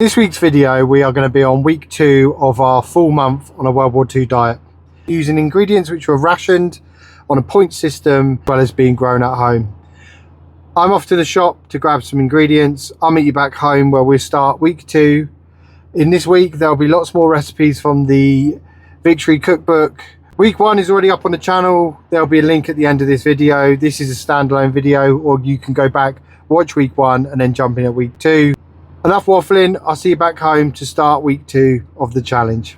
This week's video, we are going to be on week 2 of our full month on a World War II diet, using ingredients which were rationed on a point system as well as being grown at home. I'm off to the shop to grab some ingredients. I'll meet you back home where we'll start week 2. In this week there'll be lots more recipes from the Victory cookbook. Week 1 is already up on the channel. There'll be a link at the end of this video. This is a standalone video, or you can go back, watch week 1 and then jump in at week 2. Enough waffling, I'll see you back home to start week 2 of the challenge.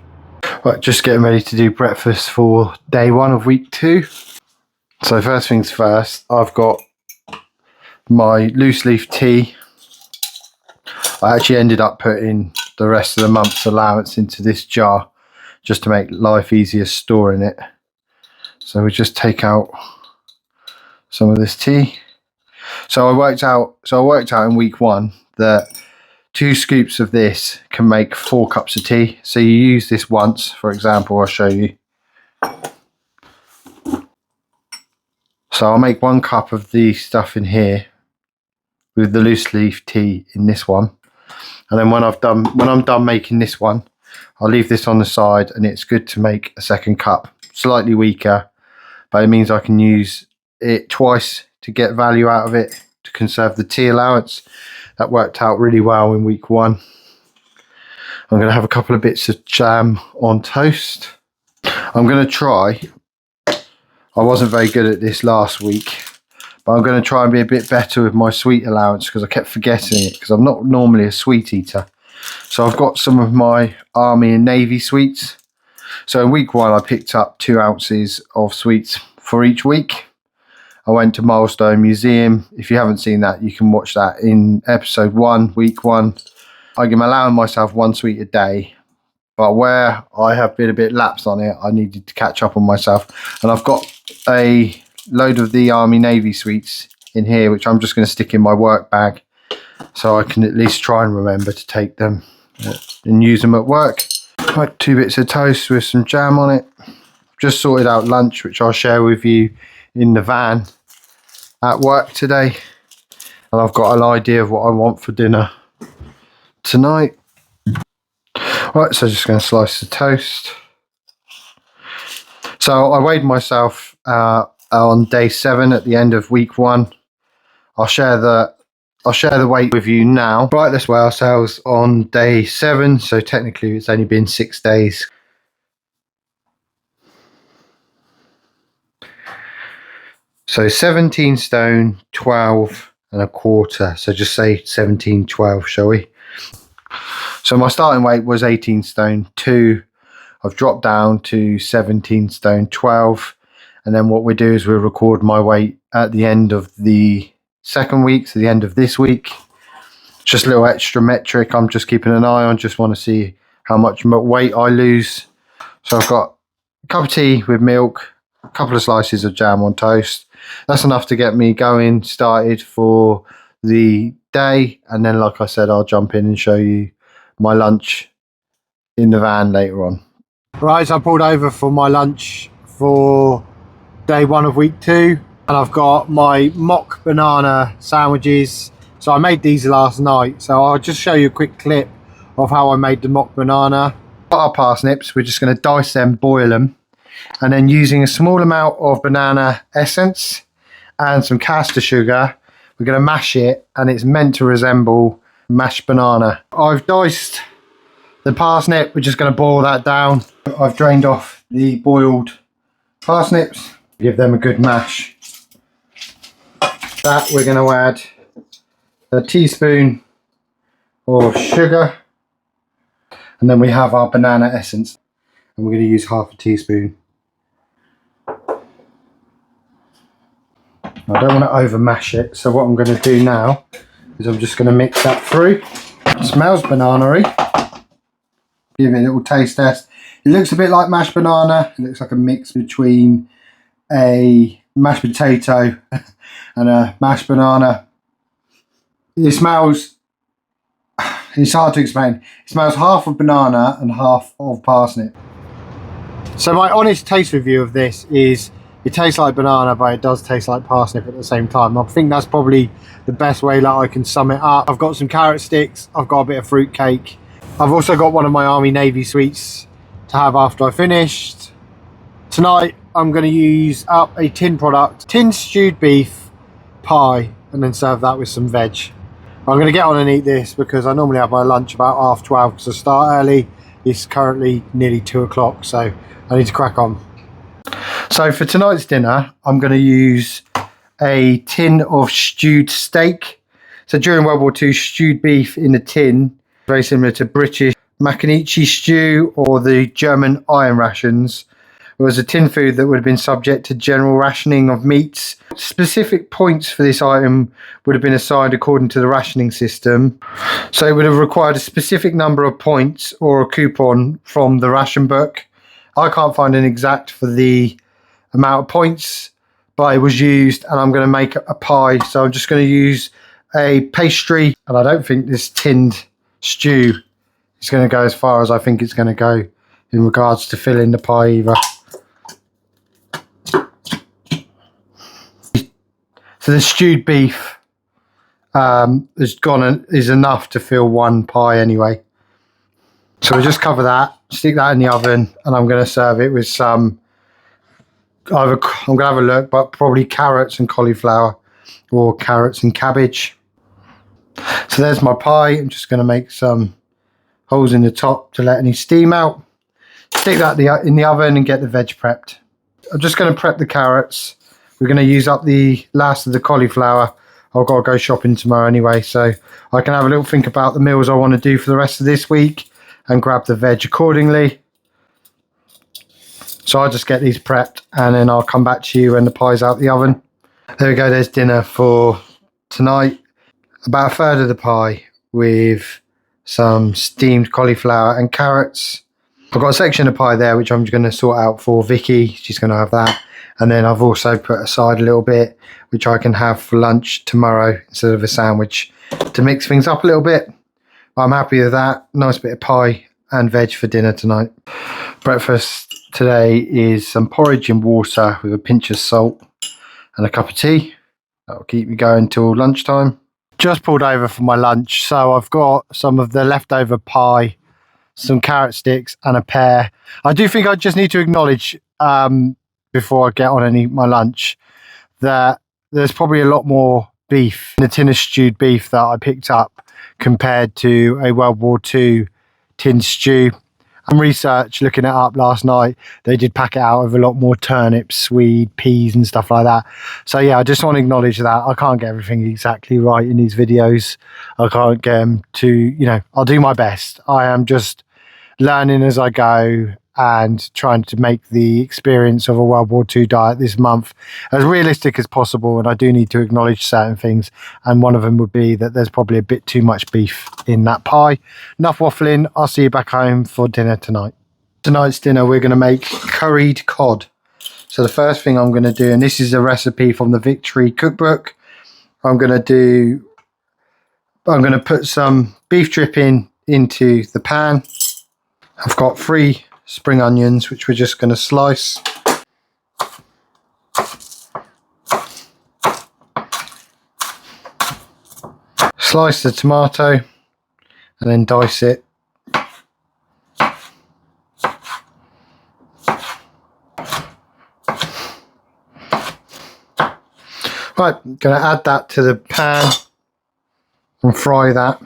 Right, just getting ready to do breakfast for day 1 of week 2. So first things first, I've got my loose leaf tea. I actually ended up putting the rest of the month's allowance into this jar just to make life easier storing it. So we just take out some of this tea. So I worked out in week 1 that 2 scoops of this can make 4 cups of tea. So you use this once, for example, I'll show you. So I'll make 1 cup of the stuff in here with the loose leaf tea in this one. And then when I'm done making this one, I'll leave this on the side, and it's good to make a second cup. Slightly weaker, but it means I can use it twice to get value out of it, to conserve the tea allowance. That worked out really well in week 1. I'm going to have a couple of bits of jam on toast. I'm going to try, I wasn't very good at this last week, but I'm going to try and be a bit better with my sweet allowance because I kept forgetting it, because I'm not normally a sweet eater. So I've got some of my Army and Navy sweets. So in week 1 I picked up 2 ounces of sweets for each week. I went to Milestone Museum. If you haven't seen that, you can watch that in episode 1, week 1. I'm allowing myself 1 sweet a day, but where I have been a bit lapsed on it, I needed to catch up on myself. And I've got a load of the Army Navy sweets in here, which I'm just going to stick in my work bag, so I can at least try and remember to take them and use them at work. Right, 2 bits of toast with some jam on it. Just sorted out lunch, which I'll share with you in the van at work today. And I've got an idea of what I want for dinner tonight. Right, so just going to slice the toast. So I weighed myself on day 7 at the end of week 1. I'll share the weight with you now. Right, let's weigh ourselves on day 7. So technically it's only been 6 days. So 17 stone, 12 and a quarter. So just say 17, 12, shall we? So my starting weight was 18 stone 2. I've dropped down to 17 stone 12. And then what we do is we'll record my weight at the end of the second week, so the end of this week. Just a little extra metric I'm just keeping an eye on. Just want to see how much weight I lose. So I've got a cup of tea with milk, a couple of slices of jam on toast. That's enough to get me going, started for the day. And then, like I said, I'll jump in and show you my lunch in the van later on. Right, so I pulled over for my lunch for day 1 of week 2. And I've got my mock banana sandwiches. So I made these last night. So I'll just show you a quick clip of how I made the mock banana. Got our parsnips. We're just going to dice them, boil them. And then using a small amount of banana essence and some caster sugar, we're going to mash it. And it's meant to resemble mashed banana. I've diced the parsnip. We're just going to boil that down. I've drained off the boiled parsnips. Give them a good mash. That we're going to add a teaspoon of sugar, and then we have our banana essence, and we're going to use half a teaspoon. I don't want to over mash it, so what I'm going to do now is I'm just going to mix that through. It smells banana-y. Give it a little taste test. It looks a bit like mashed banana. It looks like a mix between a mashed potato and a mashed banana. It smells, it's hard to explain. It smells half of banana and half of parsnip. So my honest taste review of this is It tastes like banana, but it does taste like parsnip at the same time. I think that's probably the best way that I can sum it up. I've got some carrot sticks, I've got a bit of fruit cake. I've also got one of my Army Navy sweets to have after I finished. Tonight I'm going to use up a tin product, tin stewed beef pie, and then serve that with some veg. I'm going to get on and eat this because I normally have my lunch about 12:30 because I start early. It's currently nearly 2 o'clock, so I need to crack on. So for tonight's dinner, I'm going to use a tin of stewed steak. So during World War II, stewed beef in a tin, very similar to British Macanici stew or the German iron rations. It was a tin food that would have been subject to general rationing of meats. Specific points for this item would have been assigned according to the rationing system. So it would have required a specific number of points or a coupon from the ration book. I can't find an exact for the amount of points, but it was used, and I'm going to make a pie. So I'm just going to use a pastry, and I don't think this tinned stew is going to go as far as I think it's going to go in regards to filling the pie either. So the stewed beef is enough to fill one pie anyway. So we'll just cover that, stick that in the oven, and I'm going to serve it with some, I'm going to have a look, but probably carrots and cauliflower or carrots and cabbage. So there's my pie. I'm just going to make some holes in the top to let any steam out. Stick that in the oven and get the veg prepped. I'm just going to prep the carrots. We're going to use up the last of the cauliflower. I've got to go shopping tomorrow anyway, so I can have a little think about the meals I want to do for the rest of this week and grab the veg accordingly. So I'll just get these prepped and then I'll come back to you when the pie's out the oven. There we go, there's dinner for tonight. About a third of the pie with some steamed cauliflower and carrots. I've got a section of pie there which I'm going to sort out for Vicky. She's going to have that. And then I've also put aside a little bit which I can have for lunch tomorrow instead of a sandwich to mix things up a little bit. But I'm happy with that. Nice bit of pie and veg for dinner tonight. Breakfast today is some porridge in water with a pinch of salt and a cup of tea. That'll keep me going till lunchtime. Just pulled over for my lunch, so I've got some of the leftover pie, some carrot sticks and a pear. I do think I just need to acknowledge before I get on and eat my lunch that there's probably a lot more beef in the tin of stewed beef that I picked up compared to a World War II tin stew. And research, looking it up last night, they did pack it out with a lot more turnips, swede, peas and stuff like that. So yeah, I just want to acknowledge that I can't get everything exactly right in these videos. I can't get them to, I'll do my best. I am just learning as I go and trying to make the experience of a World War II diet this month as realistic as possible. And I do need to acknowledge certain things. And one of them would be that there's probably a bit too much beef in that pie. Enough waffling. I'll see you back home for dinner tonight. Tonight's dinner, we're going to make curried cod. So the first thing I'm going to do, and this is a recipe from the Victory cookbook, I'm going to put some beef dripping into the pan. I've got 3 spring onions which we're just going to slice. Slice the tomato and then dice it. Right, I'm going to add that to the pan and fry that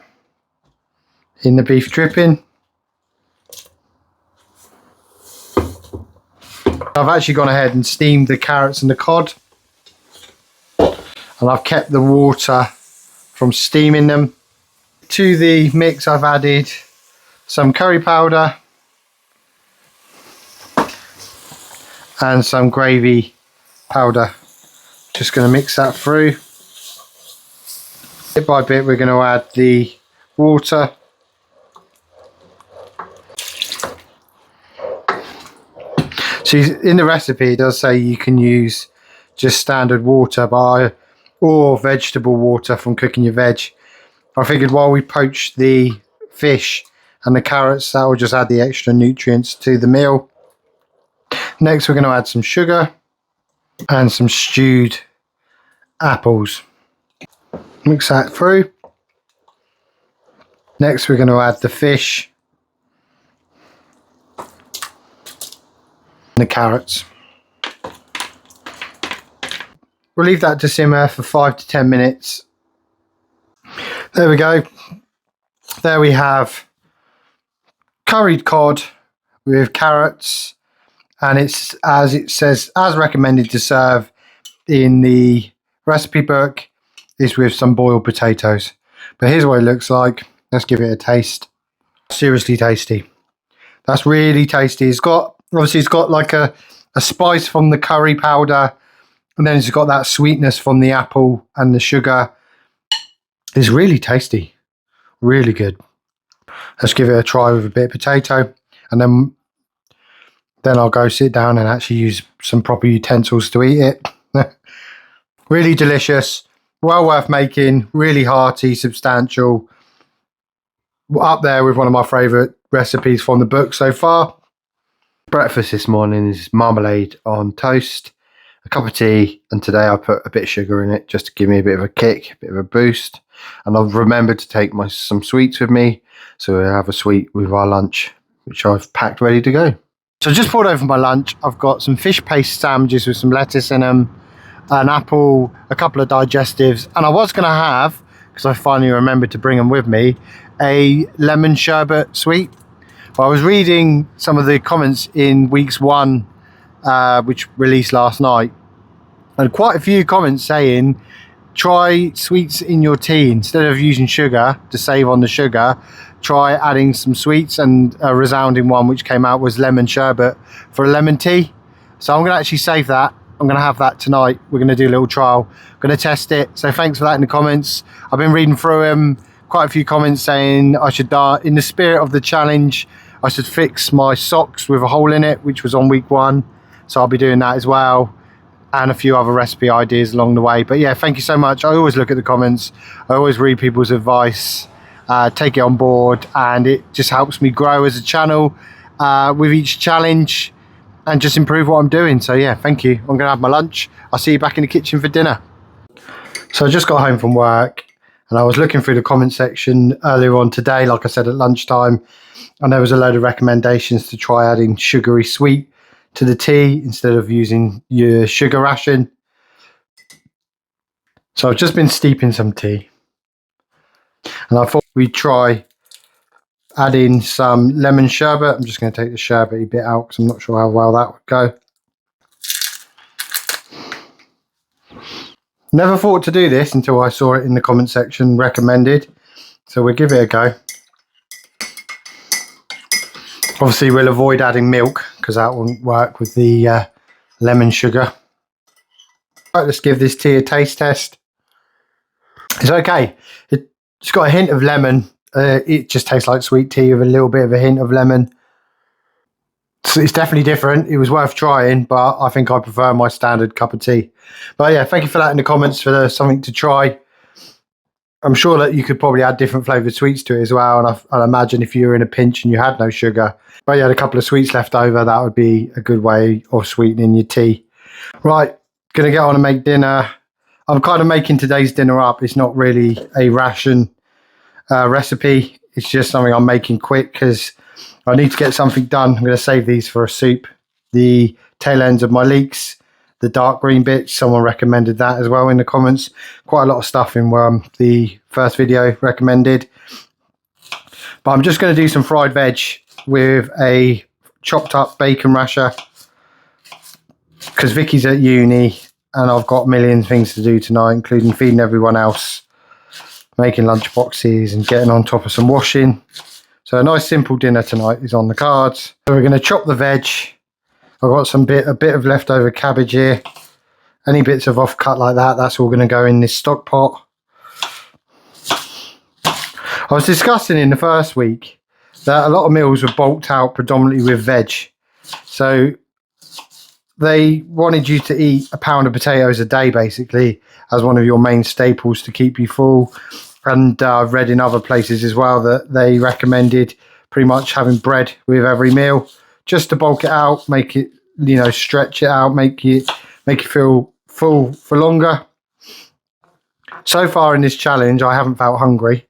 in the beef dripping. I've actually gone ahead and steamed the carrots and the cod, and I've kept the water from steaming them. To the mix I've added some curry powder and some gravy powder. Just going to mix that through. Bit by bit we're going to add the water. So in the recipe it does say you can use just standard water or vegetable water from cooking your veg. I figured while we poach the fish and the carrots, that will just add the extra nutrients to the meal. Next we're going to add some sugar. and some stewed apples. Mix that through. Next we're going to add the fish and the carrots. We'll leave that to simmer for 5 to 10 minutes. There we go. There we have curried cod with carrots, and it's, as it says, as recommended to serve in the recipe book, is with some boiled potatoes. But here's what it looks like. Let's give it a taste. Seriously tasty. That's really tasty. It's got, obviously it's got like a spice from the curry powder, and then it's got that sweetness from the apple and the sugar. It's really tasty. Really good. Let's give it a try with a bit of potato, and then I'll go sit down and actually use some proper utensils to eat it. Really delicious. Well worth making. Really hearty, substantial. Up there with one of my favourite recipes from the book so far. Breakfast this morning is marmalade on toast, a cup of tea, and today I put a bit of sugar in it just to give me a bit of a kick, a bit of a boost. And I've remembered to take some sweets with me, so we'll have a sweet with our lunch, which I've packed ready to go. So I just poured over my lunch. I've got some fish paste sandwiches with some lettuce in them, an apple, a couple of digestives, and I was going to have, because I finally remembered to bring them with me, a lemon sherbet sweet. But I was reading some of the comments in weeks 1, which released last night, and quite a few comments saying try sweets in your tea instead of using sugar to save on the sugar. Try adding some sweets, and a resounding one which came out was lemon sherbet for a lemon tea. So I'm going to actually save that. I'm going to have that tonight. We're going to do a little trial. I'm going to test it. So thanks for that in the comments. I've been reading through them. Quite a few comments saying I should, in the spirit of the challenge, I should fix my socks with a hole in it, which was on week 1. So I'll be doing that as well, and a few other recipe ideas along the way. But yeah, thank you so much. I always look at the comments. I always read people's advice, take it on board, and it just helps me grow as a channel with each challenge and just improve what I'm doing. So yeah, thank you. I'm going to have my lunch. I'll see you back in the kitchen for dinner. So I just got home from work, and I was looking through the comment section earlier on today, like I said, at lunchtime, and there was a load of recommendations to try adding sugary sweet to the tea instead of using your sugar ration. So I've just been steeping some tea, and I thought we'd try adding some lemon sherbet. I'm just going to take the sherbety bit out because I'm not sure how well that would go. Never thought to do this until I saw it in the comment section recommended, so we'll give it a go. Obviously we'll avoid adding milk because that won't work with the lemon sugar. Right, let's give this tea a taste test. It's okay. It's got a hint of lemon. It just tastes like sweet tea with a little bit of a hint of lemon. So it's definitely different. It was worth trying, but I think I prefer my standard cup of tea. But yeah, thank you for that in the comments for something to try. I'm sure that you could probably add different flavoured sweets to it as well. And I'd imagine if you were in a pinch and you had no sugar, but you had a couple of sweets left over, that would be a good way of sweetening your tea. Right, going to get on and make dinner. I'm kind of making today's dinner up. It's not really a ration recipe. It's just something I'm making quick because I need to get something done. I'm going to save these for a soup. The tail ends of my leeks, the dark green bits, someone recommended that as well in the comments. Quite a lot of stuff in the first video recommended. But I'm just going to do some fried veg with a chopped up bacon rasher because Vicky's at uni and I've got a million things to do tonight, including feeding everyone else, making lunch boxes and getting on top of some washing. So a nice simple dinner tonight is on the cards. So we're going to chop the veg. I've got a bit of leftover cabbage here. Any bits of off cut like that, that's all going to go in this stock pot. I was discussing in the first week that a lot of meals were bulked out predominantly with veg. So they wanted you to eat a pound of potatoes a day basically as one of your main staples to keep you full. And I've read in other places as well that they recommended pretty much having bread with every meal just to bulk it out, make it, stretch it out, make it make you feel full for longer. So far in this challenge, I haven't felt hungry.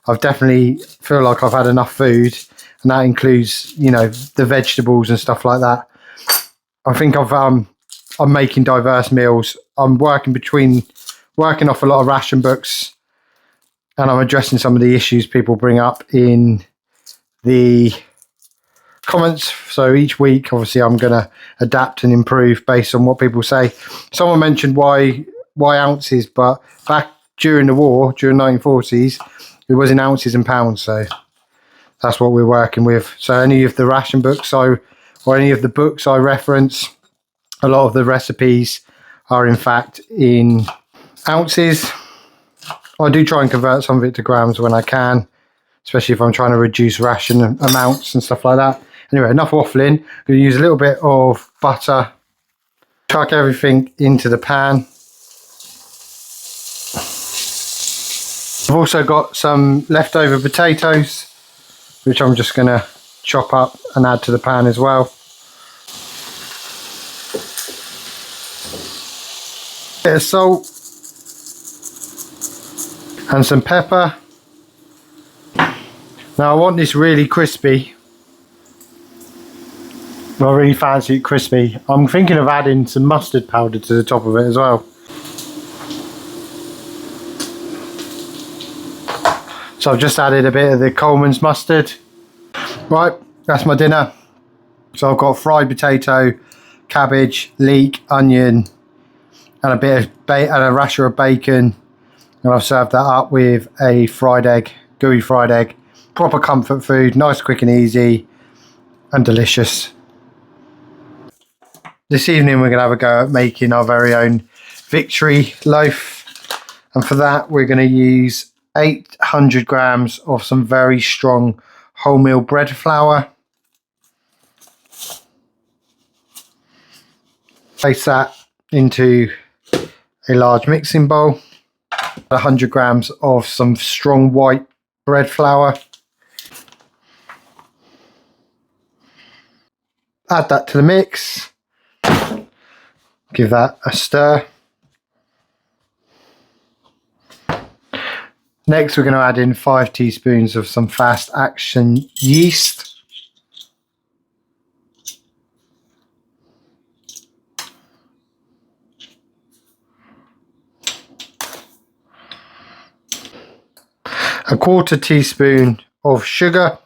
I've definitely feel like I've had enough food, and that includes, you know, the vegetables and stuff like that. I think I'm making diverse meals. I'm working off a lot of ration books, and I'm addressing some of the issues people bring up in the comments. So each week, obviously, I'm going to adapt and improve based on what people say. Someone mentioned why ounces, but back during the war, during 1940s, it was in ounces and pounds. So that's what we're working with. So any of the ration books or any of the books I reference, a lot of the recipes are in fact in ounces. I do try and convert some of it to grams when I can, especially if I'm trying to reduce ration amounts and stuff like that. Anyway, enough waffling. I'm going to use a little bit of butter, chuck everything into the pan. I've also got some leftover potatoes, which I'm just going to chop up and add to the pan as well. Bit of salt and some pepper. Now I want this really crispy. I really fancy it crispy. I'm thinking of adding some mustard powder to the top of it as well. So I've just added a bit of the Coleman's mustard. Right, that's my dinner. So I've got fried potato, cabbage, leek, onion, and a bit of and a rasher of bacon. And I've served that up with a fried egg, gooey fried egg. Proper comfort food, nice, quick and easy, and delicious. This evening we're going to have a go at making our very own victory loaf. And for that we're going to use 800 grams of some very strong wholemeal bread flour. Place that into a large mixing bowl. 100 grams of some strong white bread flour. Add that to the mix. Give that a stir. Next we're going to add in 5 teaspoons of some fast action yeast. A 1/4 teaspoon of sugar.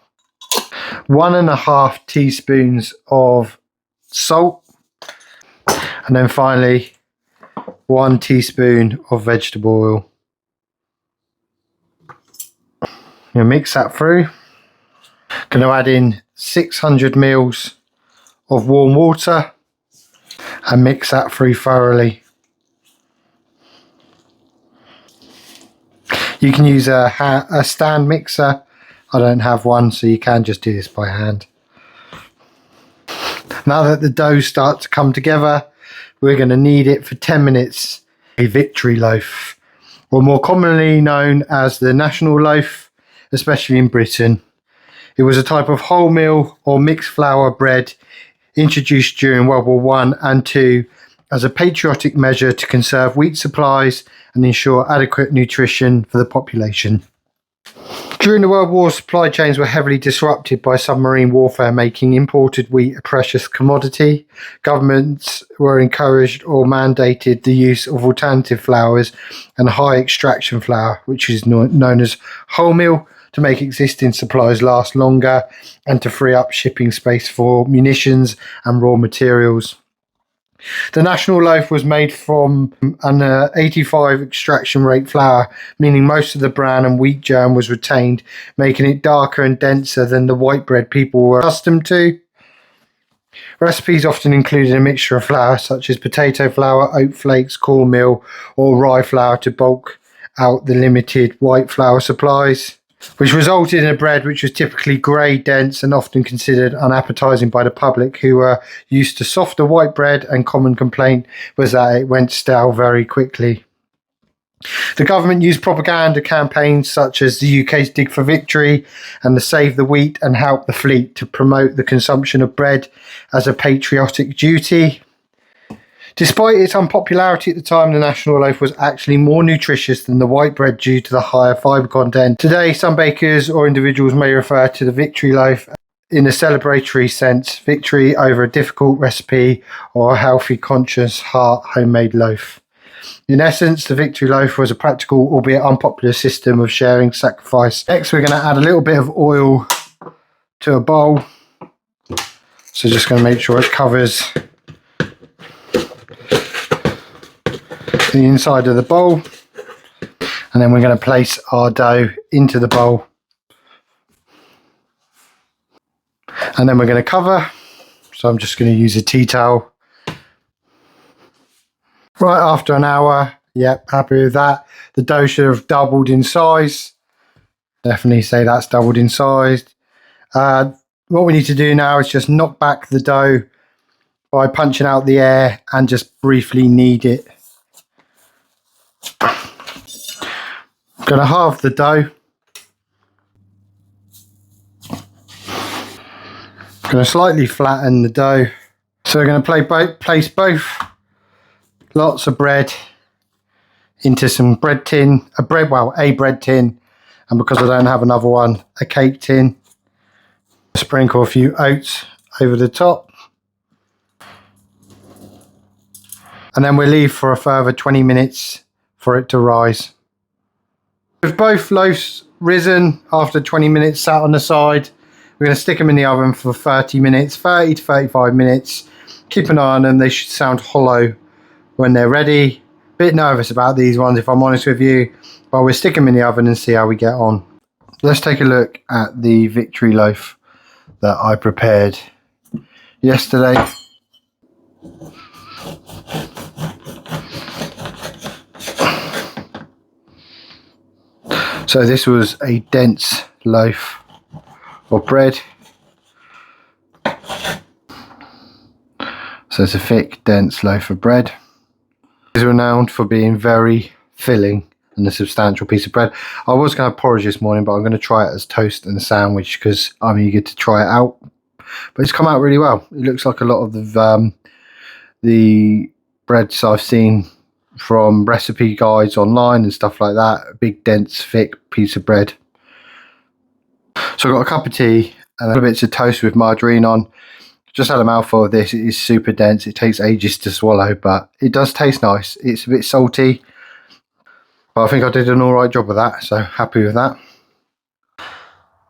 1.5 teaspoons of salt. And then finally 1 teaspoon of vegetable oil. You mix that through. Going to add in 600 ml of warm water and mix that through thoroughly. You can use a stand mixer. I don't have one, so you can just do this by hand. Now that the dough starts to come together, we're going to knead it for 10 minutes. A victory loaf, or more commonly known as the national loaf, especially in Britain. It was a type of wholemeal or mixed flour bread introduced during World War I and II as a patriotic measure to conserve wheat supplies and ensure adequate nutrition for the population. During the World War, supply chains were heavily disrupted by submarine warfare, making imported wheat a precious commodity. Governments were encouraged or mandated the use of alternative flours and high extraction flour, which is known as wholemeal, to make existing supplies last longer and to free up shipping space for munitions and raw materials. The national loaf was made from an 85 extraction rate flour, meaning most of the bran and wheat germ was retained, making it darker and denser than the white bread people were accustomed to. Recipes often included a mixture of flour such as potato flour, oat flakes, cornmeal or rye flour to bulk out the limited white flour supplies, which resulted in a bread which was typically grey, dense and often considered unappetising by the public, who were used to softer white bread, and common complaint was that it went stale very quickly. The government used propaganda campaigns such as the UK's Dig for Victory and the Save the Wheat and Help the Fleet to promote the consumption of bread as a patriotic duty. Despite its unpopularity at the time, the national loaf was actually more nutritious than the white bread due to the higher fibre content. Today, some bakers or individuals may refer to the victory loaf in a celebratory sense, victory over a difficult recipe or a healthy, conscious, heart homemade loaf. In essence, the victory loaf was a practical, albeit unpopular system of sharing sacrifice. Next, we're going to add a little bit of oil to a bowl. So just going to make sure it covers the inside of the bowl, and then we're going to place our dough into the bowl, and then we're going to cover. So I'm just going to use a tea towel. Right after an hour, yep, happy with that. The dough should have doubled in size. Definitely say that's doubled in size. What we need to do now is just knock back the dough by punching out the air and just briefly knead it. I'm going to halve the dough. I'm going to slightly flatten the dough. So we're going to place both lots of bread into some bread tin, a bread tin, and because I don't have another one, a cake tin. Sprinkle a few oats over the top. And then we'll leave for a further 20 minutes for it to rise. With both loaves risen after 20 minutes sat on the side, we're going to stick them in the oven for 30 minutes, 30 to 35 minutes. Keep an eye on them, they should sound hollow when they're ready. Bit nervous about these ones if I'm honest with you, but we'll stick them in the oven and see how we get on. Let's take a look at the victory loaf that I prepared yesterday. So this was a dense loaf of bread. So it's a thick, dense loaf of bread. It is renowned for being very filling and a substantial piece of bread. I was going to have porridge this morning, but I'm going to try it as toast and a sandwich because I'm eager to try it out. But it's come out really well. It looks like a lot of the breads I've seen from recipe guides online and stuff like that. A big, dense, thick piece of bread. So I've got a cup of tea and a couple of bits of toast with margarine on. Just had a mouthful of this. It is super dense. It takes ages to swallow, but it does taste nice. It's a bit salty, but I think I did an alright job of that, so happy with that.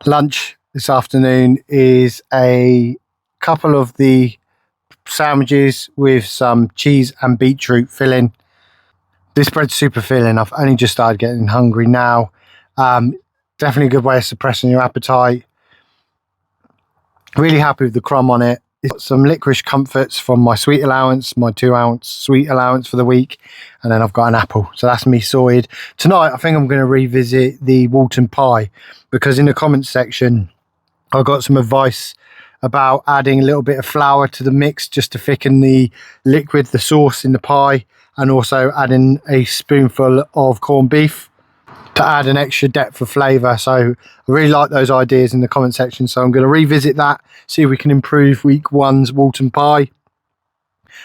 Lunch this afternoon is a couple of the sandwiches with some cheese and beetroot filling. This bread's super filling. I've only just started getting hungry now. Definitely a good way of suppressing your appetite. Really happy with the crumb on it. It's got some licorice comforts from my sweet allowance, my 2-ounce sweet allowance for the week, and then I've got an apple. So that's me sorted. Tonight, I think I'm going to revisit the Walton pie because in the comments section, I got some advice about adding a little bit of flour to the mix just to thicken the liquid, the sauce in the pie, and also adding a spoonful of corned beef to add an extra depth of flavour. So I really like those ideas in the comment section. So I'm going to revisit that, see if we can improve week one's Walton pie.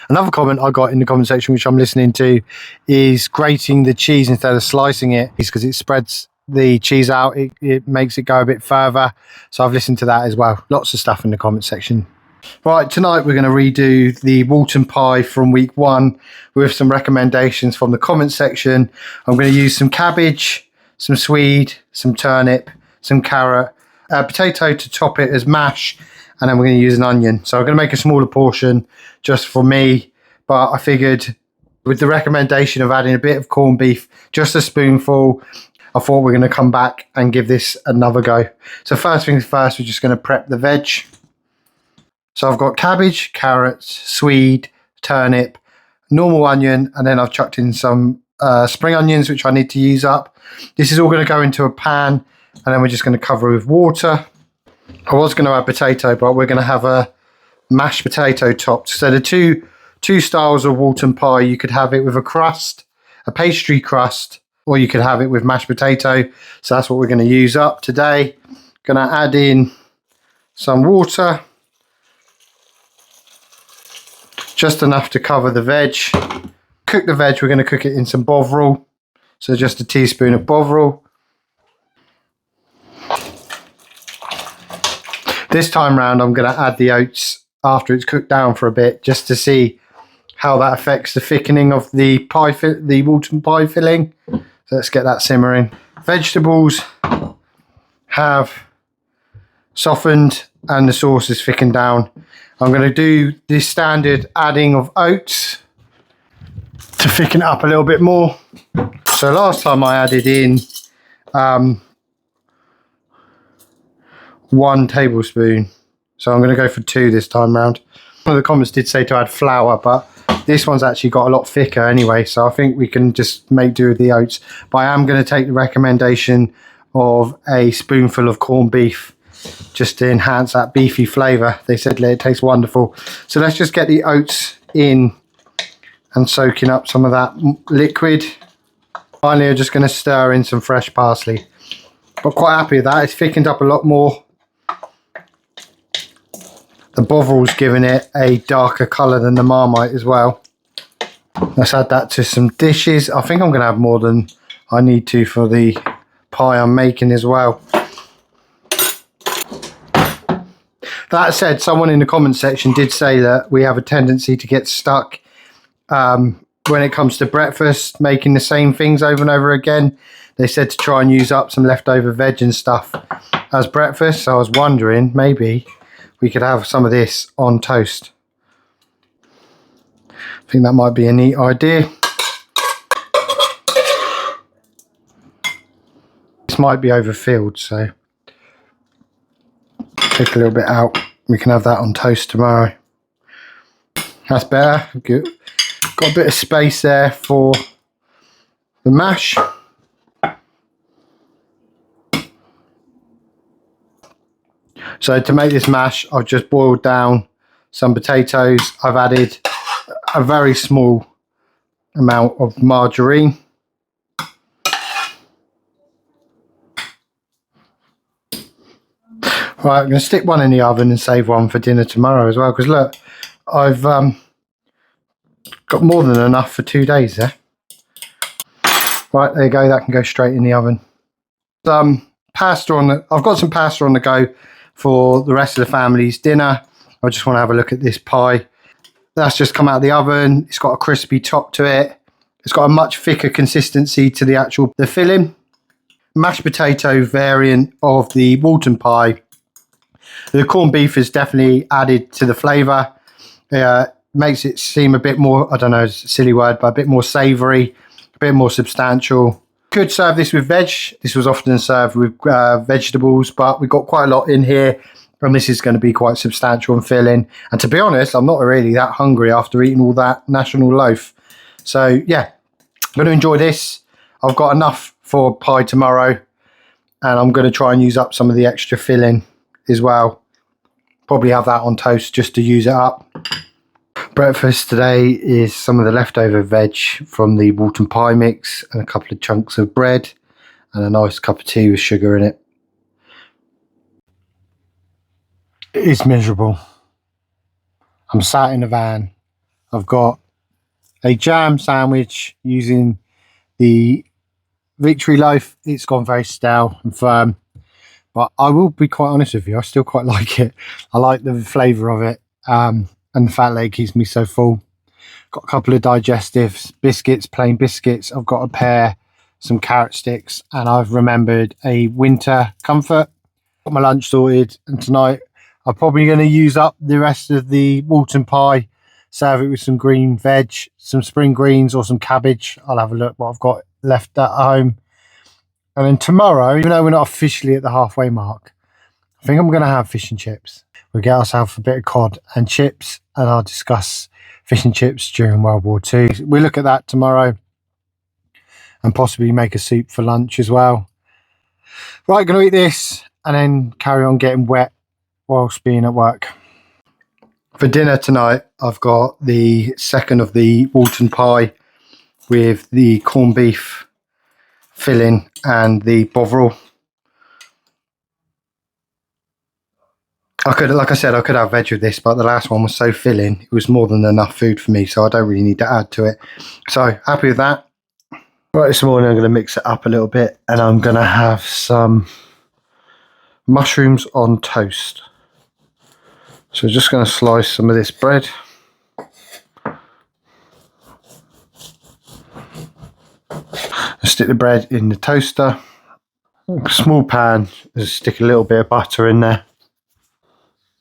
Another comment I got in the comment section, which I'm listening to, is grating the cheese instead of slicing it, because it spreads the cheese out. It makes it go a bit further. So I've listened to that as well. Lots of stuff in the comment section. Right, tonight we're going to redo the Walton pie from week one with some recommendations from the comment section. I'm going to use some cabbage, some swede, some turnip, some carrot, potato to top it as mash, and then we're going to use an onion. So I'm going to make a smaller portion just for me, but I figured with the recommendation of adding a bit of corned beef, just a spoonful, I thought we're going to come back and give this another go. So first things first, we're just going to prep the veg. So I've got cabbage, carrots, swede, turnip, normal onion, and then I've chucked in some spring onions, which I need to use up. This is all going to go into a pan, and then we're just going to cover with water. I was going to add potato, but we're going to have a mashed potato topped. So the two styles of Walton pie, you could have it with a crust, a pastry crust, or you could have it with mashed potato. So that's what we're going to use up today. Going to add in some water. just enough to cover the veg. Cook the veg, we're going to cook it in some bovril. So just a teaspoon of bovril. This time round I'm going to add the oats after it's cooked down for a bit, just to see how that affects the thickening of the pie, the Walton pie filling. So let's get that simmering. Vegetables have softened and the sauce is thickened down. I'm going to do the standard adding of oats to thicken it up a little bit more. So last time I added in 1 tablespoon. So I'm going to go for 2 this time round. One of the comments did say to add flour, but this one's actually got a lot thicker anyway, so I think we can just make do with the oats. But I am going to take the recommendation of a spoonful of corned beef just to enhance that beefy flavour. They said it tastes wonderful. So let's just get the oats in and soaking up some of that liquid. Finally, I'm just going to stir in some fresh parsley. But quite happy with that. It's thickened up a lot more. The bovril's giving it a darker colour than the Marmite as well. Let's add that to some dishes. I think I'm going to have more than I need to for the pie I'm making as well. That said, someone in the comment section did say that we have a tendency to get stuck when it comes to breakfast, making the same things over and over again. They said to try and use up some leftover veg and stuff as breakfast. So I was wondering, maybe we could have some of this on toast. I think that might be a neat idea. This might be overfilled, so take a little bit out. We can have that on toast tomorrow. That's better. Good. Got a bit of space there for the mash. So to make this mash, I've just boiled down some potatoes. I've added a very small amount of margarine. Right, I'm going to stick one in the oven and save one for dinner tomorrow as well. Because look, I've got more than enough for 2 days there. Right, there you go. That can go straight in the oven. Pasta on the. I've got some pasta on the go for the rest of the family's dinner. I just want to have a look at this pie. That's just come out of the oven. It's got a crispy top to it. It's got a much thicker consistency to the filling. Mashed potato variant of the Walton pie. The corned beef is definitely added to the flavour. Makes it seem a bit more, I don't know, it's a silly word, but a bit more savoury, a bit more substantial. Could serve this with veg. This was often served with vegetables, but we've got quite a lot in here, and this is going to be quite substantial and filling. And to be honest, I'm not really that hungry after eating all that national loaf. So yeah, I'm going to enjoy this. I've got enough for pie tomorrow, and I'm going to try and use up some of the extra filling as well. Probably have that on toast just to use it up. Breakfast today is some of the leftover veg from the Walton pie mix and a couple of chunks of bread and a nice cup of tea with sugar in it. It is miserable. I'm sat in a van. I've got a jam sandwich using the Victory loaf. It's gone very stale and firm, but I will be quite honest with you, I still quite like it. I like the flavour of it. And the fat leg keeps me so full. Got a couple of digestives, biscuits, plain biscuits. I've got a pear, some carrot sticks, and I've remembered a winter comfort. Got my lunch sorted, and tonight I'm probably going to use up the rest of the Walton pie, serve it with some green veg, some spring greens or some cabbage. I'll have a look what I've got left at home. And then tomorrow, even though we're not officially at the halfway mark, I think I'm going to have fish and chips. We'll get ourselves a bit of cod and chips, and I'll discuss fish and chips during World War II. We'll look at that tomorrow and possibly make a soup for lunch as well. Right, going to eat this and then carry on getting wet whilst being at work. For dinner tonight, I've got the second of the Walton pie with the corned beef filling and the bovril. I could, like I said, I could have veg with this, but the last one was so filling, it was more than enough food for me, so I don't really need to add to it. So happy with that. Right, this morning I'm going to mix it up a little bit, and I'm going to have some mushrooms on toast. So just going to slice some of this bread. Stick the bread in the toaster. A small pan, just stick a little bit of butter in there.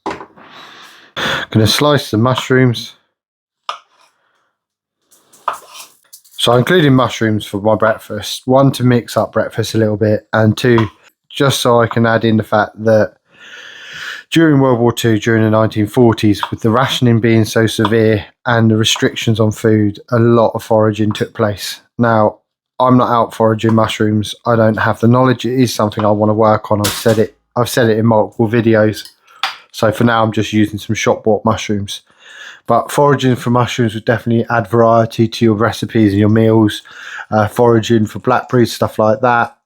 Going to slice the mushrooms. So I'm including mushrooms for my breakfast. One, to mix up breakfast a little bit, and two, just so I can add in the fact that during World War II, during the 1940s, with the rationing being so severe and the restrictions on food, a lot of foraging took place. Now, I'm not out foraging mushrooms. I don't have the knowledge. It is something I want to work on. I've said it in multiple videos. So for now, I'm just using some shop bought mushrooms. But foraging for mushrooms would definitely add variety to your recipes and your meals. Foraging for blackberries, stuff like that.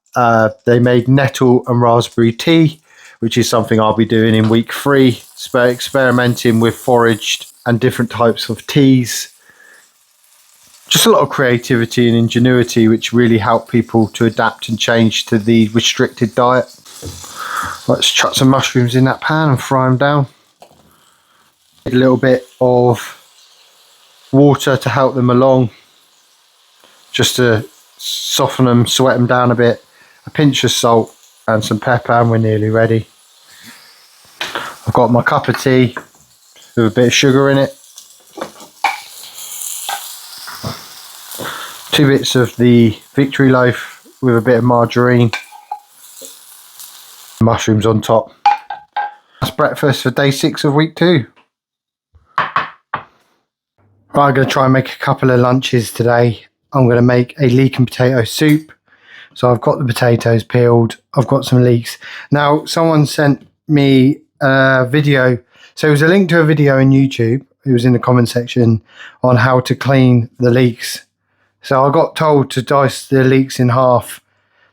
They made nettle and raspberry tea, which is something I'll be doing in week 3. Experimenting with foraged and different types of teas. Just a lot of creativity and ingenuity, which really help people to adapt and change to the restricted diet. Let's chuck some mushrooms in that pan and fry them down. A little bit of water to help them along, just to soften them, sweat them down a bit. A pinch of salt and some pepper, and we're nearly ready. I've got my cup of tea with a bit of sugar in it. 2 bits of the victory loaf with a bit of margarine. Mushrooms on top. That's breakfast for day 6 of week 2. Right, I'm going to try and make a couple of lunches today. I'm going to make a leek and potato soup. So I've got the potatoes peeled. I've got some leeks. Now, someone sent me a video. So it was a link to a video on YouTube. It was in the comment section on how to clean the leeks. So I got told to dice the leeks in half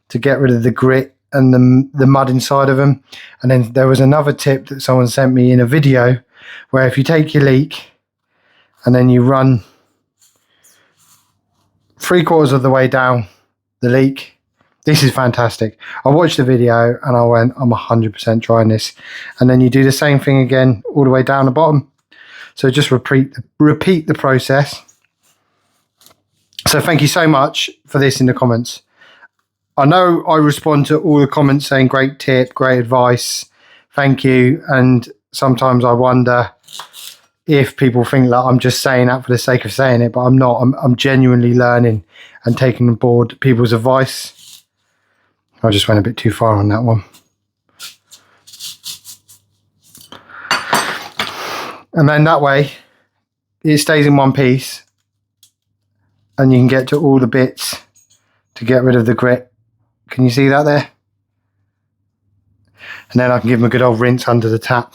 to get rid of the grit and the mud inside of them. And then there was another tip that someone sent me in a video where if you take your leek and then you run 3/4 of the way down the leek. This is fantastic. I watched the video and I went, I'm 100% trying this. And then you do the same thing again all the way down the bottom. So just repeat the process. So thank you so much for this in the comments. I know I respond to all the comments saying great tip, great advice, thank you. And sometimes I wonder if people think that I'm just saying that for the sake of saying it, but I'm not. I'm genuinely learning and taking on board people's advice. I just went a bit too far on that one. And then that way it stays in one piece and you can get to all the bits to get rid of the grit. Can you see that there? And then I can give them a good old rinse under the tap.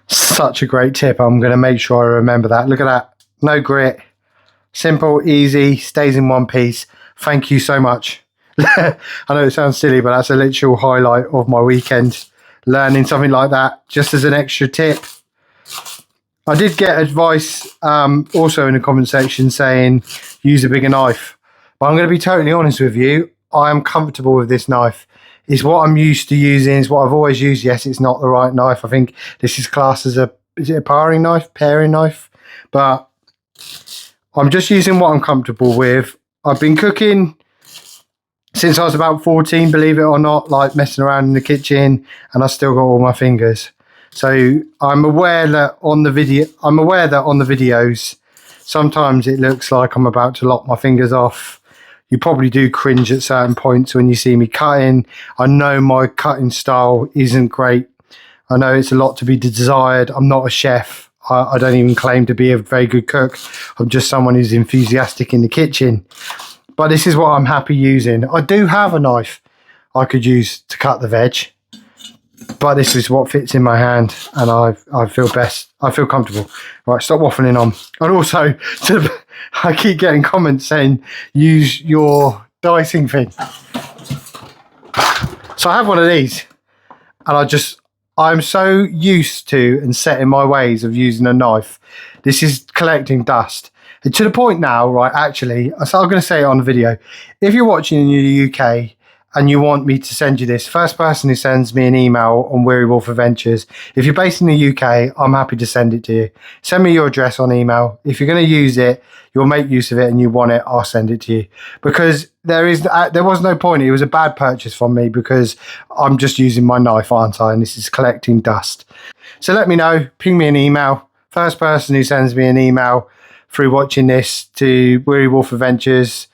Such a great tip. I'm going to make sure I remember that. Look at that. No grit. Simple, easy, stays in one piece. Thank you so much. I know it sounds silly, but that's a literal highlight of my weekend. Learning something like that just as an extra tip. I did get advice also in the comment section saying use a bigger knife. But I'm going to be totally honest with you. I am comfortable with this knife. It's what I'm used to using. It's what I've always used. Yes, it's not the right knife. I think this is classed as is it a paring knife? But I'm just using what I'm comfortable with. I've been cooking since I was about 14, believe it or not, like messing around in the kitchen, and I still got all my fingers. So I'm aware that on the videos, sometimes it looks like I'm about to lock my fingers off. You probably do cringe at certain points when you see me cutting. I know my cutting style isn't great. I know it's a lot to be desired. I'm not a chef. I don't even claim to be a very good cook. I'm just someone who's enthusiastic in the kitchen. But this is what I'm happy using. I do have a knife I could use to cut the veg, but this is what fits in my hand, and I feel best. I feel comfortable. Right, stop waffling on. And also, I keep getting comments saying use your dicing thing. So I have one of these, and I'm so used to and set in my ways of using a knife. This is collecting dust. And to the point now, right, actually, so I'm going to say it on the video. If you're watching in the UK and you want me to send you this, first person who sends me an email on Weary Wolf Adventures, if you're based in the UK, I'm happy to send it to you. Send me your address on email. If you're going to use it, you'll make use of it and you want it, I'll send it to you. Because there was no point. It was a bad purchase from me because I'm just using my knife, aren't I? And this is collecting dust. So let me know. Ping me an email. First person who sends me an email through watching this to Weary Wolf Adventures.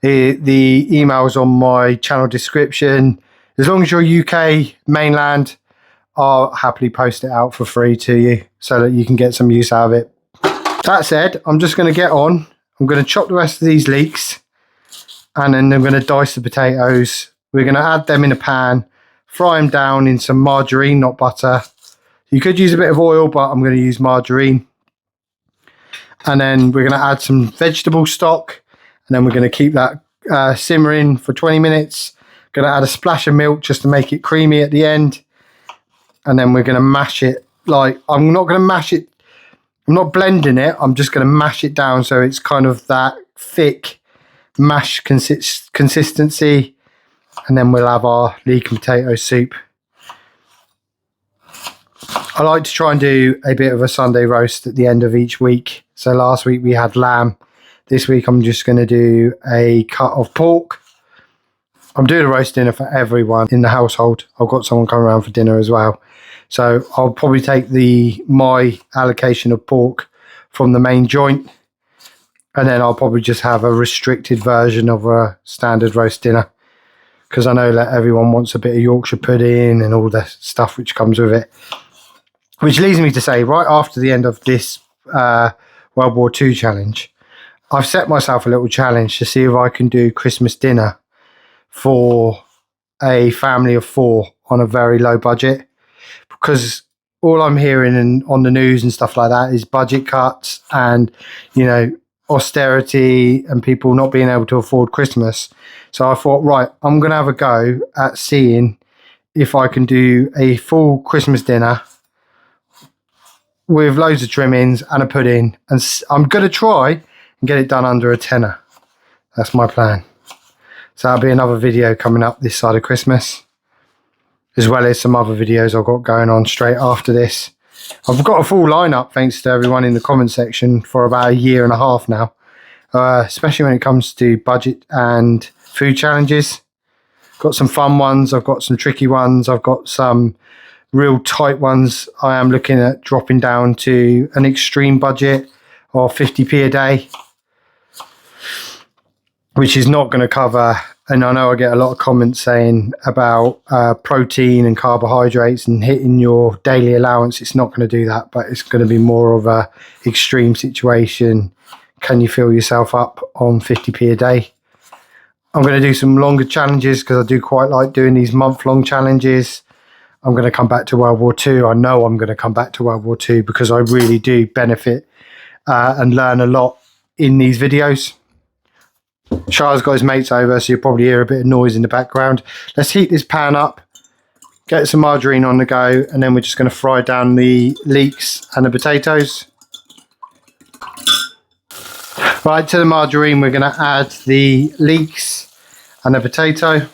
The email's on my channel description. As long as you're UK mainland, I'll happily post it out for free to you so that you can get some use out of it. That said, I'm just going to get on. I'm going to chop the rest of these leeks and then I'm going to dice the potatoes. We're going to add them in a pan, fry them down in some margarine, not butter. You could use a bit of oil, but I'm going to use margarine. And then we're going to add some vegetable stock. And then we're going to keep that simmering for 20 minutes. Going to add a splash of milk just to make it creamy at the end. And then we're going to mash it. Like, I'm not going to mash it. I'm not blending it. I'm just going to mash it down so it's kind of that thick mash consistency. And then we'll have our leek and potato soup. I like to try and do a bit of a Sunday roast at the end of each week. So last week we had lamb. This week I'm just going to do a cut of pork. I'm doing a roast dinner for everyone in the household. I've got someone coming around for dinner as well. So I'll probably take my allocation of pork from the main joint. And then I'll probably just have a restricted version of a standard roast dinner. Because I know that everyone wants a bit of Yorkshire pudding and all the stuff which comes with it. Which leads me to say, right after the end of this World War II challenge, I've set myself a little challenge to see if I can do Christmas dinner for a family of 4 on a very low budget. Because all I'm hearing on the news and stuff like that is budget cuts and, you know, austerity and people not being able to afford Christmas. So I thought, right, I'm going to have a go at seeing if I can do a full Christmas dinner with loads of trimmings and a pudding. And I'm going to try and get it done under a tenner. That's my plan. So that'll be another video coming up this side of Christmas, as well as some other videos I've got going on straight after this. I've got a full lineup, thanks to everyone in the comment section, for about 1.5 years now, especially when it comes to budget and food challenges. Got some fun ones, I've got some tricky ones, I've got some real tight ones. I am looking at dropping down to an extreme budget of 50p a day, which is not going to cover, and I know I get a lot of comments saying about protein and carbohydrates and hitting your daily allowance. It's not going to do that, but it's going to be more of a extreme situation. Can you fill yourself up on 50p a day? I'm going to do some longer challenges because I do quite like doing these month-long challenges. I'm going to come back to World War II. I know I'm going to come back to World War II because I really do benefit and learn a lot in these videos. Charles got his mates over, so you'll probably hear a bit of noise in the background. Let's heat this pan up, get some margarine on the go, and then we're just going to fry down the leeks and the potatoes. Right, to the margarine we're going to add the leeks and the potato.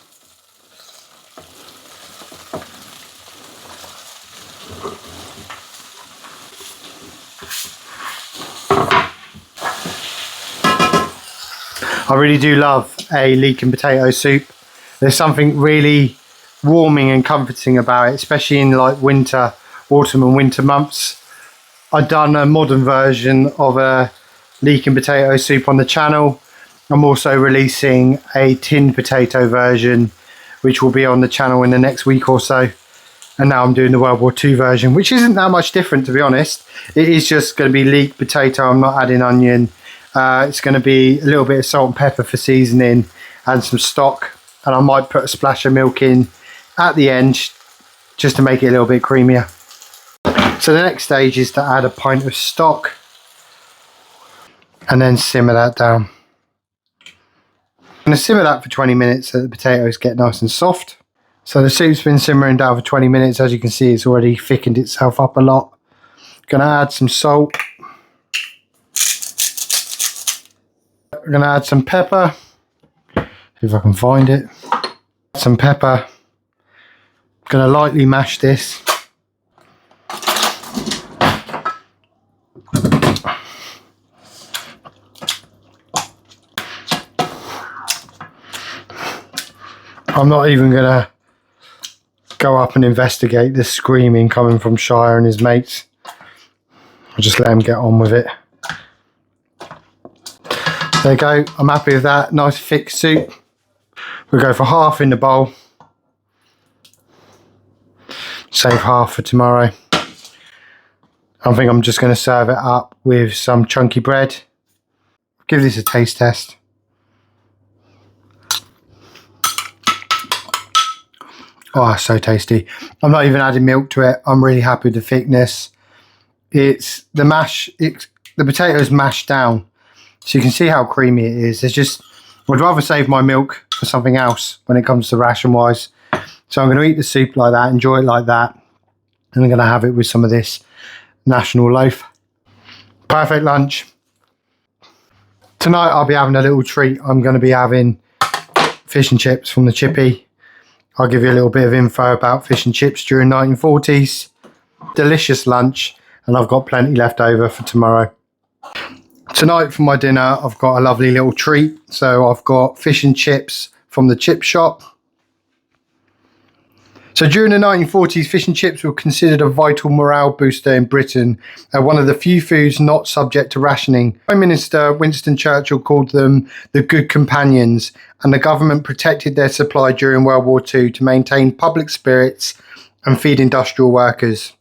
I really do love a leek and potato soup. There's something really warming and comforting about it, especially in like winter, autumn and winter months. I've done a modern version of a leek and potato soup on the channel. I'm also releasing a tinned potato version, which will be on the channel in the next week or so. And now I'm doing the World War II version, which isn't that much different, to be honest. It is just going to be leek, potato. I'm not adding onion. It's going to be a little bit of salt and pepper for seasoning and some stock. And I might put a splash of milk in at the end just to make it a little bit creamier. So the next stage is to add a pint of stock and then simmer that down. I'm going to simmer that for 20 minutes so the potatoes get nice and soft. So the soup's been simmering down for 20 minutes. As you can see, it's already thickened itself up a lot. Gonna add some salt. I'm gonna add some pepper. See if I can find it. Some pepper. Gonna lightly mash this. I'm not even gonna go up and investigate the screaming coming from Shire and his mates. I'll just let him get on with it. There you go, I'm happy with that. Nice thick soup. We'll go for half in the bowl. Save half for tomorrow. I think I'm just going to serve it up with some chunky bread. Give this a taste test. Oh, so tasty. I'm not even adding milk to it. I'm really happy with the thickness. It's the mash, the potatoes mashed down. So you can see how creamy it is. I'd rather save my milk for something else when it comes to ration wise. So I'm going to eat the soup like that, enjoy it like that. And I'm going to have it with some of this national loaf. Perfect lunch. Tonight I'll be having a little treat. I'm going to be having fish and chips from the chippy. I'll give you a little bit of info about fish and chips during 1940s. Delicious lunch, and I've got plenty left over for tomorrow. Tonight for my dinner, I've got a lovely little treat. So I've got fish and chips from the chip shop. So during the 1940s, fish and chips were considered a vital morale booster in Britain, one of the few foods not subject to rationing. Prime Minister Winston Churchill called them the good companions, and the government protected their supply during World War II to maintain public spirits and feed industrial workers.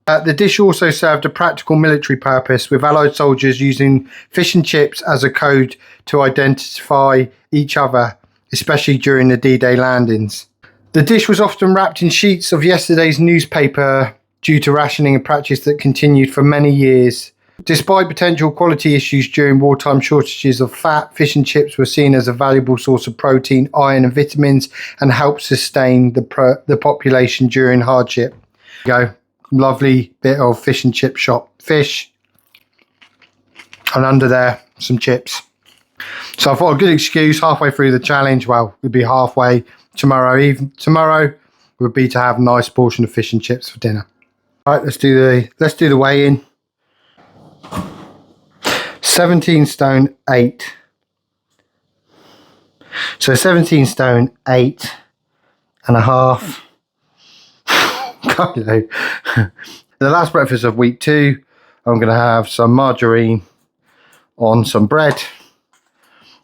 The dish also served a practical military purpose, with Allied soldiers using fish and chips as a code to identify each other, especially during the D-Day landings. The dish was often wrapped in sheets of yesterday's newspaper due to rationing, a practice that continued for many years. Despite potential quality issues during wartime shortages of fat, fish and chips were seen as a valuable source of protein, iron and vitamins, and helped sustain the population during hardship. There you go. Lovely bit of fish and chip shop fish, and under there some chips. So I thought a good excuse halfway through the challenge, well, we'd be halfway tomorrow would be to have a nice portion of fish and chips for dinner. Right, let's do the weigh-in. 17 stone 8. So 17 stone 8 and a half. The last breakfast of week 2, I'm going to have some margarine on some bread,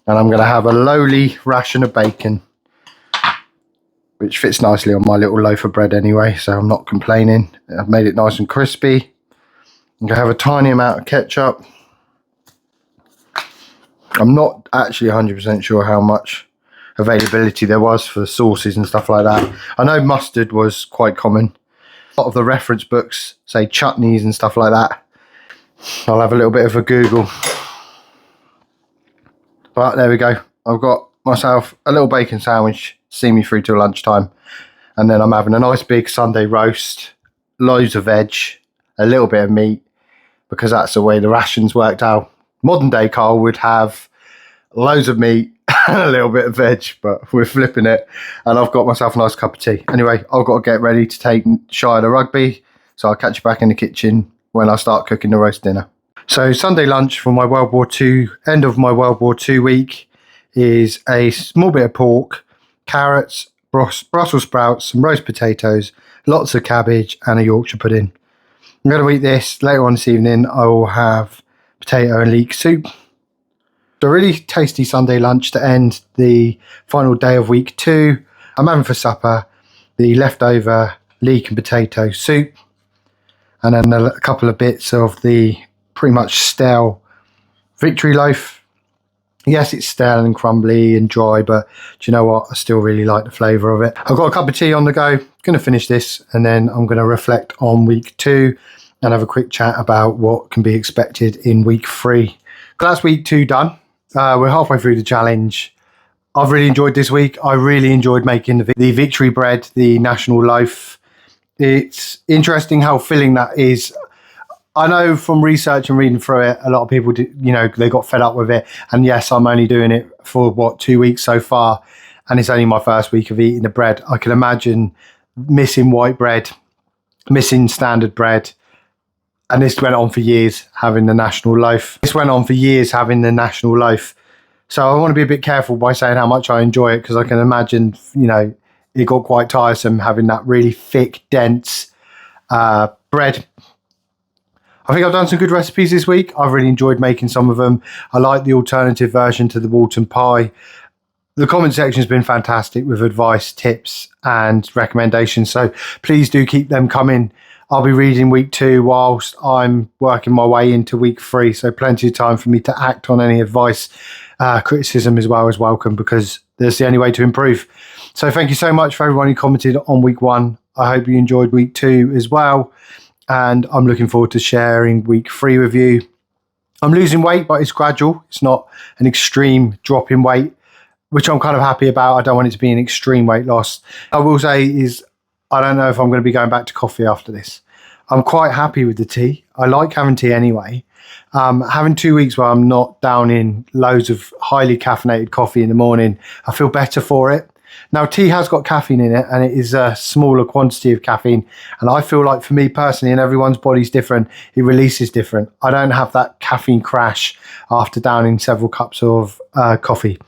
and I'm going to have a lowly ration of bacon, which fits nicely on my little loaf of bread anyway, so I'm not complaining. I've made it nice and crispy. I'm going to have a tiny amount of ketchup. I'm not actually 100% sure how much availability there was for the sauces and stuff like that. I know mustard was quite common. A lot of the reference books say chutneys and stuff like that. I'll have a little bit of a Google. But there we go. I've got myself a little bacon sandwich, see me through till lunchtime. And then I'm having a nice big Sunday roast, loads of veg, a little bit of meat, because that's the way the rations worked out. Modern day Carl would have loads of meat and a little bit of veg, but we're flipping it, and I've got myself a nice cup of tea. Anyway, I've got to get ready to take Shire to rugby, so I'll catch you back in the kitchen when I start cooking the roast dinner. So Sunday lunch for my World War II, end of my World War II week, is a small bit of pork, carrots, Brussels sprouts, some roast potatoes, lots of cabbage, and a Yorkshire pudding. I'm going to eat this later on this evening. I will have potato and leek soup. So a really tasty Sunday lunch to end the final day of week 2. I'm having for supper the leftover leek and potato soup, and then a couple of bits of the pretty much stale victory loaf. Yes, it's stale and crumbly and dry, but do you know what? I still really like the flavour of it. I've got a cup of tea on the go. Going to finish this, and then I'm going to reflect on week 2 and have a quick chat about what can be expected in week 3. So that's week 2 done. We're halfway through the challenge. I've really enjoyed this week. I really enjoyed making the victory bread, the national loaf. It's interesting how filling that is. I know from research and reading through it, a lot of people, they got fed up with it. And yes, I'm only doing it for 2 weeks so far. And it's only my first week of eating the bread. I can imagine missing white bread, missing standard bread. And this went on for years, having the national loaf. So I want to be a bit careful by saying how much I enjoy it, because I can imagine, it got quite tiresome having that really thick, dense bread. I think I've done some good recipes this week. I've really enjoyed making some of them. I like the alternative version to the Walton pie. The comment section has been fantastic with advice, tips and recommendations. So please do keep them coming. I'll be reading week 2 whilst I'm working my way into week 3. So plenty of time for me to act on any advice. Criticism as well is welcome, because that's the only way to improve. So thank you so much for everyone who commented on week 1. I hope you enjoyed week 2 as well. And I'm looking forward to sharing week 3 with you. I'm losing weight, but it's gradual. It's not an extreme drop in weight, which I'm kind of happy about. I don't want it to be an extreme weight loss. I will say is, I don't know if I'm going to be going back to coffee after this. I'm quite happy with the tea. I like having tea anyway. Having 2 weeks where I'm not down in loads of highly caffeinated coffee in the morning, I feel better for it. Now, tea has got caffeine in it, and it is a smaller quantity of caffeine. And I feel like for me personally, and everyone's body's different, it releases different. I don't have that caffeine crash after downing several cups of coffee.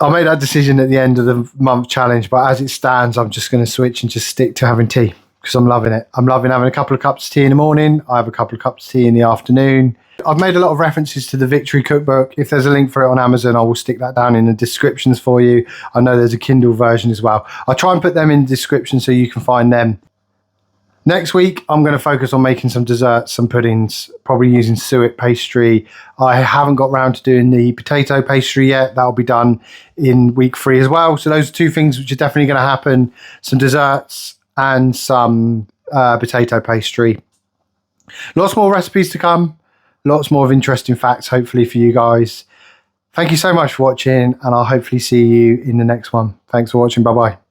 I made that decision at the end of the month challenge, but as it stands, I'm just going to switch and just stick to having tea, because I'm loving it. I'm loving having a couple of cups of tea in the morning. I have a couple of cups of tea in the afternoon. I've made a lot of references to the Victory cookbook. If there's a link for it on Amazon, I will stick that down in the descriptions for you. I know there's a Kindle version as well. I'll try and put them in the description so you can find them. Next week, I'm going to focus on making some desserts, some puddings, probably using suet pastry. I haven't got round to doing the potato pastry yet. That'll be done in week 3 as well. So those are 2 things which are definitely going to happen. Some desserts and some potato pastry. Lots more recipes to come. Lots more of interesting facts, hopefully, for you guys. Thank you so much for watching, and I'll hopefully see you in the next one. Thanks for watching. Bye-bye.